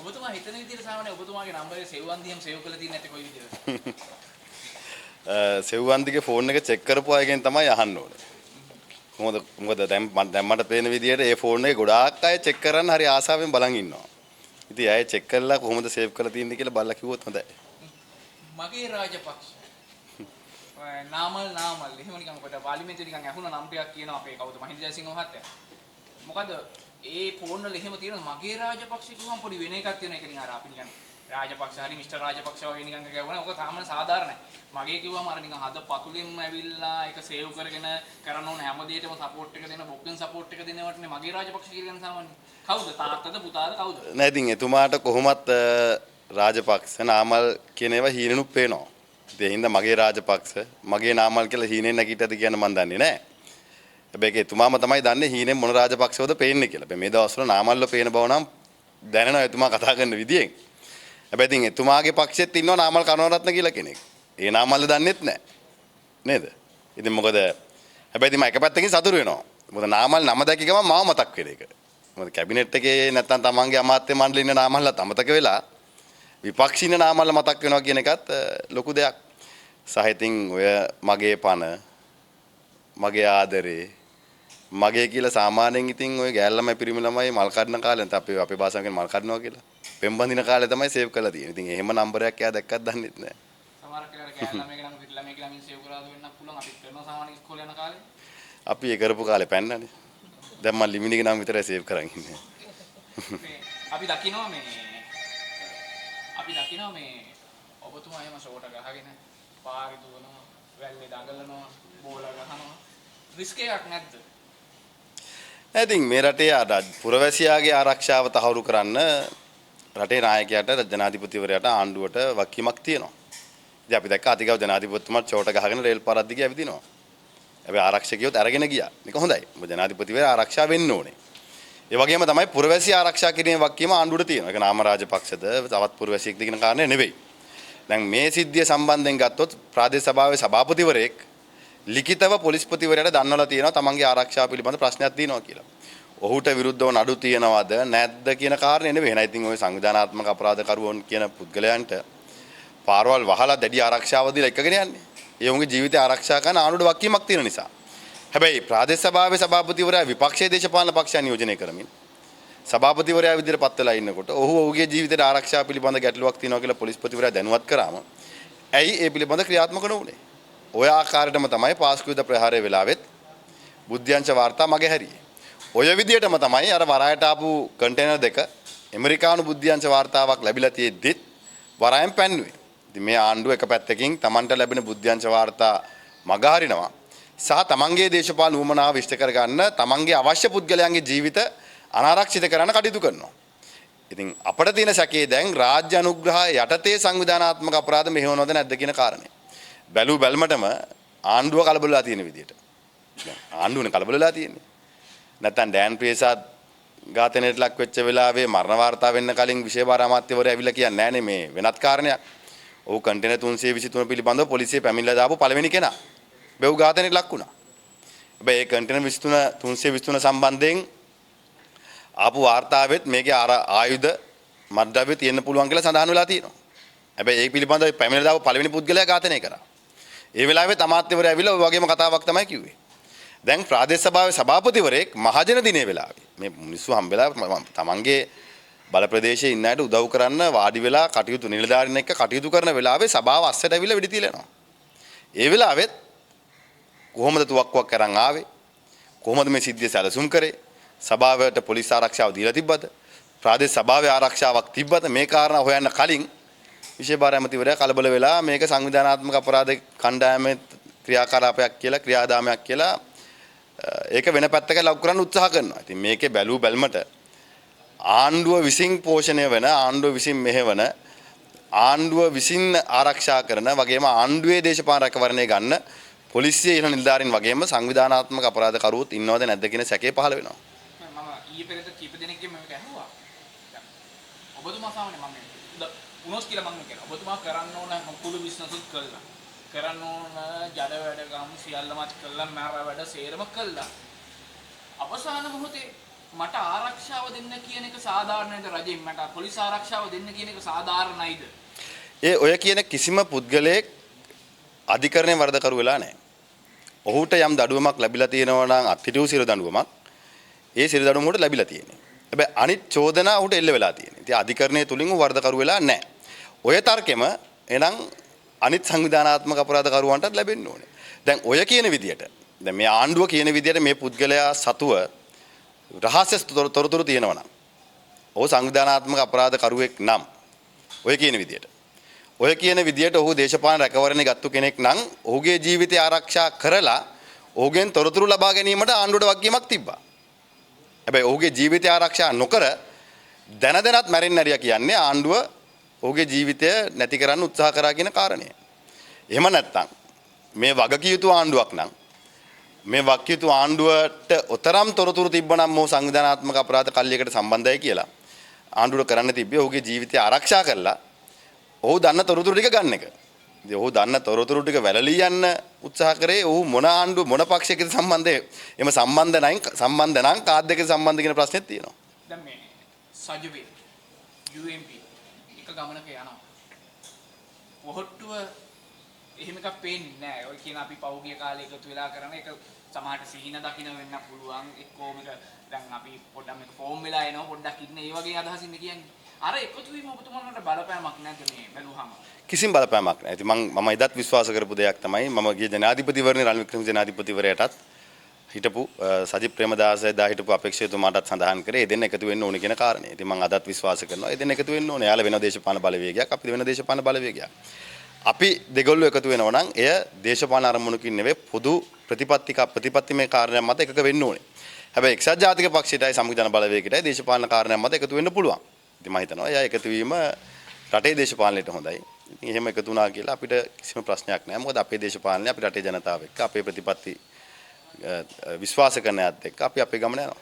ඔබතුමා හිතන විදිහට සාමාන්‍ය ඔබතුමාගේ නම්බරේ සෙව්වන්දියම් සේව් කරලා තියෙන්නේ නැත්තේ කොයි විදිහටද? සෙව්වන්දිගේ ෆෝන් එක චෙක් කරපු අයගෙන් තමයි අහන්න ඕනේ. මොකද දැන් මට පේන විදිහට ඒ ෆෝන් එක ගොඩාක් අය චෙක් කරන්න හරි ආසාවෙන් බලන් ඉන්නවා. ඉතින් අය චෙක් කරලා කොහොමද සේව් කරලා තියෙන්නේ කියලා බලලා කිව්වොත් හොඳයි. මගේ රාජපක්ෂ නාමල් එහෙම නිකන් කොට පාර්ලිමේන්තුවේ නිකන් ඇහුණ නම් ටිකක් කියනවා අපේ කවුද මහින්ද ජයසිංහ මහත්තයා. මොකද ඒ ෆෝන් වල එහෙම තියෙන මගේ රාජපක්ෂ කිව්වම පොඩි වෙන එකක් තියෙන එක නිකන් අපි නිකන් රාජපක්ෂ හරි මිස්ටර් රාජපක්ෂ වගේ නිකන් කියවනේ. ඔක සාමාන්‍ය සාධාරණයි. මගේ කිව්වම අර නිකන් හද පතුලින්ම ඇවිල්ලා ඒක සේව් කරගෙන කරන්න ඕන හැම දෙයකම සපෝට් එක දෙන බොක්කෙන් සපෝට් එක දෙනවටනේ මගේ රාජපක්ෂ කියලා කියන සාමාන්‍ය. කවුද තාත්තද පුතාද කවුද? නෑ ඉතින් එතුමාට කොහොමත් රාජපක්ෂ නාමල් කියන ඒවා හීනෙනුත් පේනවා. ඒ හින්දා මගේ රාජපක්ෂ මගේ නාමල් කියලා හීනෙන් නැගිටද කියන මන් දන්නේ නෑ. හැබැයි එතුමාම තමයි දන්නේ හීනෙන් මොන රාජපක්ෂවද පේන්නේ කියලා. හැබැයි මේ දවස්වල නාමල්ව පේන බව නම් දැනෙනවා එතුමා කතා කරන විදියෙන්. හැබැයි ඉතින් එතුමාගේ පක්ෂෙත් ඉන්නවා නාමල් කරුණාරත්න කියලා කෙනෙක්. ඒ නාමල්ද දන්නෙත් නෑ. නේද? ඉතින් මොකද හැබැයි ඉතින් මම එක පැත්තකින් සතුටු වෙනවා. මොකද නාමල් නම දැක්ක ගමන් මාව මතක් වෙන එක. මොකද කැබිනට් එකේ නැත්තම් තමන්ගේ අමාත්‍ය මණ්ඩලේ ඉන්න නාමල්ලා අමතක වෙලා විපක්ෂීන නාමල්ලා මතක් වෙනවා කියන එකත් ලොකු දෙයක්. සහ ඉතින් ඔය මගේ පණ මගේ ආදරේ මගේ කියලා සාමාන්‍යයෙන් ඉතින් ඔය ගෑල් ළමයි පිරිමි ළමයි මල් කඩන කාලේ නැත්නම් අපේ භාෂාවෙන් මල් කඩනවා කියලා පෙම්බඳින කාලේ තමයි සේව් කරලා තියෙන්නේ. ඉතින් එහෙම නම්බරයක් එයා දැක්කත් දන්නෙත් නෑ. සමහර කෙනෙක් ගෑල් ළමයිගේ නම් පිට ළමයිගේ නම් සේව් කරලා වෙන්නත් පුළුවන්. අපිත් කරනවා සාමාන්‍ය ඉස්කෝලේ යන කාලේ. අපි ඒ කරපු කාලේ පැන්නනේ. දැන් මම ලිමිනිගේ නම් විතරයි සේව් කරන් ඉන්නේ. අපි දකිනවා මේ ඔබතුමා එහෙම ෂෝට ගහගෙන පාරේ දුවනවා, වැල්ලේ දඟලනවා, බෝල ගහනවා. රිස්ක් එකක් නැද්ද? ඉතින් මේ රටේ පුරවැසියාගේ ආරක්ෂාව තහවුරු කරන්න රටේ නායකයාට ජනාධිපතිවරයාට ආණ්ඩුවට වගකීමක් තියෙනවා. ඉතින් අපි දැක්ක අතිගව ජනාධිපතිතුමාත් ෂෝට ගහගෙන රේල් පාරක් දිගේ ඇවිදිනවා. හැබැයි ආරක්ෂකයෝත් අරගෙන ගියා. මේක හොඳයි. මොකද ජනාධිපතිවරයා ආරක්ෂා වෙන්න ඕනේ. ඒ වගේම තමයි පුරවැසියා ආරක්ෂා කිරීමේ වගකීම ආණ්ඩුවට තියෙනවා. ඒක නාම රාජපක්ෂද තවත් පුරවැසියෙක්ද කියන කාරණේ නෙවෙයි. දැන් මේ සිද්ධිය සම්බන්ධයෙන් ගත්තොත් ප්‍රාදේශ සභාවේ සභාපතිවරයෙක් ලිඛිතව පොලිස්පතිවරයාට දන්වලා තියෙනවා තමන්ගේ ආරක්ෂාව පිළිබඳ ප්‍රශ්නයක් තියෙනවා කියලා. ඔහුට විරුද්ධව නඩු තියනවද නැද්ද කියන කාරණේ නෙවෙයි. එහෙනම් ඉතින් ওই සංවිධානාත්මක අපරාධකරුවන් කියන පුද්ගලයන්ට පාරවල් වහලා දැඩි ආරක්ෂාව දීලා එකගෙන යන්නේ. ඒ වුන්ගේ ජීවිතය ආරක්ෂා කරන ආණ්ඩුවට වගකීමක් තියෙන නිසා. හැබැයි ප්‍රාදේශ සභාවේ සභාපතිවරයා විපක්ෂයේ දේශපාලන පක්ෂයන් නියෝජනය කරමින් සභාපතිවරයා විදිහට පත් වෙලා ඉන්නකොට ඔහුගේ ජීවිතයට ආරක්ෂාව පිළිබඳ ගැටලුවක් තියෙනවා කියලා පොලිස්පතිවරයා දැනුවත් කරාම ඇයි ඒ පිළිබඳ ක්‍රියාත්මක නොවුනේ? ඔය ආකාරයටම තමයි පාස්කුවිද ප්‍රහාරය වෙලාවෙත් බුද්ධ්‍යංශ වාර්තා මගේ හැරියේ. ඔය විදිහටම තමයි අර වරායට ආපු කන්ටේනර් දෙක ඇමරිකානු බුද්ධ්‍යංශ වාර්තාවක් ලැබිලා තියෙද්දිත් වරායෙන් පැන්නුවේ. ඉතින් මේ ආණ්ඩුව එක පැත්තකින් Tamanට ලැබෙන බුද්ධ්‍යංශ වාර්තා මගහරිනවා සහ තමන්ගේ දේශපාලන උවමනාව ඉෂ්ට කරගන්න තමන්ගේ අවශ්‍ය පුද්ගලයන්ගේ ජීවිත අනාරක්ෂිත කරන්න කටයුතු කරනවා. ඉතින් අපිට තියෙන සැකේ දැන් රාජ්‍ය අනුග්‍රහ යටතේ සංවිධානාත්මක අපරාධ මෙහෙවනවද නැද්ද කියන කාරණේ. බැලුමටම ආණ්ඩුව කලබල වෙලා තියෙන විදිහට. දැන් ආණ්ඩුවනේ කලබල වෙලා තියෙන්නේ. නැත්තම් ඩෑන් ප්‍රේසාද් ඝාතනයට ලක් වෙච්ච වෙලාවේ මරණ වාර්තා වෙන්න කලින් විශේෂ අමාත්‍යවරයා ඇවිල්ලා කියන්නේ නැහනේ මේ වෙනත් කාරණයක්. ඔහු කන්ටේනර් 323 පිළිබඳව පොලිසිය පැමිණිලා දාපු පළවෙනි කෙනා. බෙව් ඝාතනයට ලක් වුණා. හැබැයි ඒ කන්ටේනර් 323 සම්බන්ධයෙන් ආපු වාර්තාවෙත් මේකේ ආයුධ මත්ද්‍රව්‍ය තියෙන්න පුළුවන් කියලා සඳහන් වෙලා තියෙනවා. හැබැයි ඒ පිළිබඳව පැමිණිලා දාපු පළවෙනි පුද්ගලයා ඝාතනය කරා. ඒ වෙලාවේ අමාත්‍යවරයා ඇවිල්ලා ඔය වගේම කතාවක් තමයි කිව්වේ. දැන් ප්‍රාදේශ සභාවේ සභාපතිවරයෙක් මහජන දිනේ වෙලාවේ මේ මිනිස්සු හම්බෙලා තමන්ගේ බල ප්‍රදේශයේ ඉන්න අයට උදව් කරන්න වාඩි වෙලා කටයුතු නිලධාරීන් එක්ක කටයුතු කරන වෙලාවේ සභාව අස්සට ඇවිල්ලා වෙඩි තියලා යනවා. ඒ වෙලාවෙත් කොහොමද තුවක්කුවක් අරන් ආවේ? කොහොමද මේ සිද්ධිය සැලසුම් කරේ? සභාවට පොලිස් ආරක්ෂාව දීලා තිබ්බද? ප්‍රාදේශ සභාවේ ආරක්ෂාවක් තිබ්බද? මේ කාරණා හොයන්න කලින් විශේෂ භාර ඇමතිවරයා කලබල වෙලා මේක සංවිධානාත්මක අපරාධ කණ්ඩායමේ ක්‍රියාකලාපයක් කියලා ක්‍රියාදාමයක් කියලා ඒක වෙන පැත්තක ලව් කරන්න උත්සාහ කරනවා. ඉතින් මේකේ බැලුමට ආණ්ඩුව විසින් පෝෂණය වෙන ආණ්ඩුව විසින් මෙහෙවන ආණ්ඩුව විසින් ආරක්ෂා කරන වගේම ආණ්ඩුවේ දේශපාලන රැකවරණය ගන්න පොලිසිය ඉහළ නිලධාරීන් වගේම සංවිධානාත්මක අපරාධ කරුවොත් ඉන්නවද නැද්ද කියන සැකේ පහළ වෙනවා. මම ඊයේ පෙරේද කීප දෙනෙක්ගෙන් මම ඇහුවා. ඔබතුමා සාමාන්‍ය මම උනොත් කියලා මම කියනවා. ඔබතුමා කරන්න ඕන කුළු බිස්නස් උත් කළා. කරන්න ඕන ජඩ වැඩ ගම් සියල්ලමත් කළා මර වැඩ සේරම කළා. අවසාන මොහොතේ මට ආරක්ෂාව දෙන්න කියන එක සාධාරණයිද රජෙන්? මට පොලිස් ආරක්ෂාව දෙන්න කියන එක සාධාරණයිද? ඒ ඔය කියන කිසිම පුද්ගලයෙක් අධිකරණයේ වරදකරු වෙලා නැහැ. ඔහුට යම් දඩුවමක් ලැබිලා තියෙනවා නම් අත්හිටු සිර දඬුවමක් ඒ සිර දඬුවම උඩ ලැබිලා තියෙනවා. හැබැයි අනිත් චෝදනා උට එල්ල වෙලා තියෙනවා. ඉතින් අධිකරණයේ තුලින් වරදකරු වෙලා නැහැ. ඔය තර්කෙම එහෙනම් අනිත් සංවිධානාත්මක අපරාධකරුවන්ටත් ලැබෙන්න ඕනේ. දැන් ඔය කියන විදියට දැන් මේ ආණ්ඩුව කියන විදියට මේ පුද්ගලයා සතුව රහස්‍ය තොරතුරු තියෙනවා නම් ඔහු සංවිධානාත්මක අපරාධකරුවෙක් නම් ඔය කියන විදියට ඔහු දේශපාලන රැකවරණය ගත්තු කෙනෙක් නම් ඔහුගේ ජීවිතය ආරක්ෂා කරලා ඔහුගෙන් තොරතුරු ලබා ගැනීමට ආණ්ඩුවට වගකීමක් තිබ්බා. හැබැයි ඔහුගේ ජීවිතය ආරක්ෂා නොකර දැන දැනත් මැරෙන්න ඇරියා කියන්නේ ආණ්ඩුව ඔහුගේ ජීවිතය නැති කරන්න උත්සාහ කරා කියන කාරණය. එහෙම නැත්නම් මේ වගකියුතු ආණ්ඩුවක් නම් මේ වගකියුතු ආණ්ඩුවට ඔතරම් තොරතුරු තිබ්බනම් මොහු සංවිධානාත්මක අපරාධ කල්ලියකට සම්බන්ධයි කියලා ආණ්ඩුවට කරන්න තිබ්බේ ඔහුගේ ජීවිතය ආරක්ෂා කරලා ඔහු දන්න තොරතුරු ටික ගන්න එක. ඉතින් ඔහු දන්න තොරතුරු ටික වැළලී යන්න උත්සාහ කරේ ඔහු මොන ආණ්ඩුව මොන පක්ෂයකද සම්බන්ධය එම සම්බන්ධ නම් කාද්දක සම්බන්ධ කියන ප්‍රශ්නෙත් තියෙනවා. දැන් මේ සජිවේ UMP එක ගමනක යනවා. පොහොට්ටුව එහෙම එකක් පේන්නේ නැහැ. ඔය කියන අපි පෞගිය කාලේ එකතු වෙලා කරන එක සමහරට සිහින දකින්න වෙන්න පුළුවන්. එක්කෝ මේක දැන් අපි පොඩ්ඩක් මේක ෆෝම් වෙලා එනවා පොඩ්ඩක් ඉන්න ඒ වගේ අදහසින්ද කියන්නේ. අර එකතු වීම ඔබතුමාලට බලපෑමක් නැද්ද මේ බැලුවහම? කිසිම බලපෑමක් නැහැ. ඉතින් මම එදත් විශ්වාස කරපු දෙයක් තමයි මම ගිය ජනාධිපතිවරණේ රනිල් වික්‍රමසිංහ ජනාධිපතිවරයාටත් හිටපු සජිත් ප්‍රේමදාස එදා හිටපු අපේක්ෂකතුමාටත් සඳහන් කරේ ඒ දෙන්න එකතු වෙන්න ඕනේ කියන කාරණේ. ඉතින් මම අදත් විශ්වාස කරනවා ඒ දෙන්න එකතු වෙන්න ඕනේ. යාළ වෙන දේශපාලන බලවේගයක් අපි වෙන දේශපාලන බලවේගයක්. අපි දෙගොල්ලෝ එකතු වෙනවා නම් එය දේශපාලන අරමුණකින් නෙවෙයි පොදු ප්‍රතිපත්තිමය කාරණයක් මත එකක වෙන්න ඕනේ. හැබැයි එක්සත් ජාතික පක්ෂයටයි සංවිධාන බලවේගයටයි දේශපාලන කාරණයක් මත එකතු වෙන්න පුළුවන්. ඉතින් මම හිතනවා එයා එකතු වීම රටේ දේශපාලනයට හොඳයි. ඉතින් එහෙම එකතු වුණා කියලා අපිට කිසිම ප්‍රශ්නයක් නැහැ. මොකද අපේ දේශපාලනය අපි රටේ ජනතාව එක්ක අපේ ප්‍රතිපත්ති විශ්වාස කරන අයත් එක්ක අපි අපේ ගමන යනවා.